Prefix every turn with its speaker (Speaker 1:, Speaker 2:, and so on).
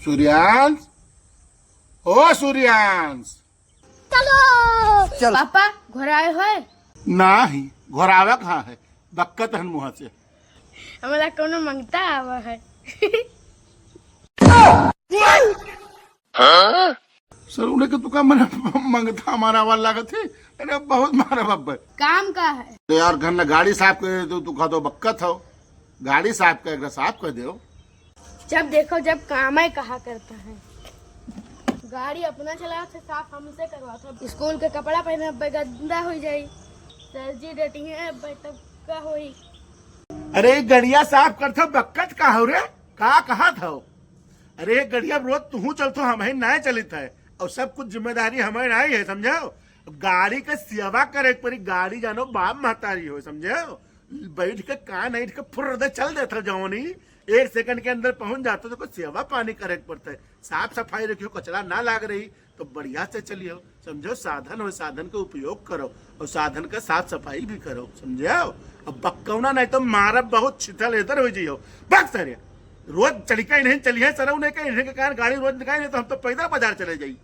Speaker 1: सूर्यांश, ओ सूर्यांश।
Speaker 2: चलो
Speaker 3: पापा घर आए है
Speaker 1: नाही, घोरावा कहाँ है? बक्कत हन मुँह से।
Speaker 3: हमारा कोनो मंगता आवा है।
Speaker 1: सर उन्हें के तुका मन मंगता हमारा वाला लागत है। अरे बहुत मारा बब्बर।
Speaker 3: काम का है?
Speaker 1: तो यार घर ना गाड़ी साफ कर दो, तू कह दो बक्कत हो। गाड़ी साफ कर साफ कर दो।
Speaker 3: जब देखो जब काम ही कहा करता है। गाड़ी अपना चला था, साफ हमसे करवा था। स्कूल के कपड़ा पहने अब गंदा हो जाई। सरजी डटी है अब तब का होई।
Speaker 1: अरे गड़िया साफ कर था, बक्कत का हो रे? कहा था? अरे गड़िया रोज तू चलतो, हमें ना चलित है और सब कुछ जिम्मेदारी हमें ना है, समझो। गाड़ी के सेवा करे परी, गाड़ी जानो बाप महतारी हो, समझो। बैठ के कान ऐठ के फुर दे चल देता जौनी, 1 सेकंड के अंदर पहुंच जाते तो कुछ सेवा पानी करे पड़ता है। साफ सफाई रखियो, कचरा ना लाग रही तो बढ़िया से चलियो, समझो। साधन हो, साधन का उपयोग करो और साधन का साफ सफाई भी करो, समझो। अब बक्कौना नहीं तो मारा बहुत छितल इधर हो जियो। बक सर रोज चलिका ही नहीं चलिए सर, उन्हें के कारण गाड़ी रोज निकाल नहीं तो हम तो पैदल बाजार चले जाइए।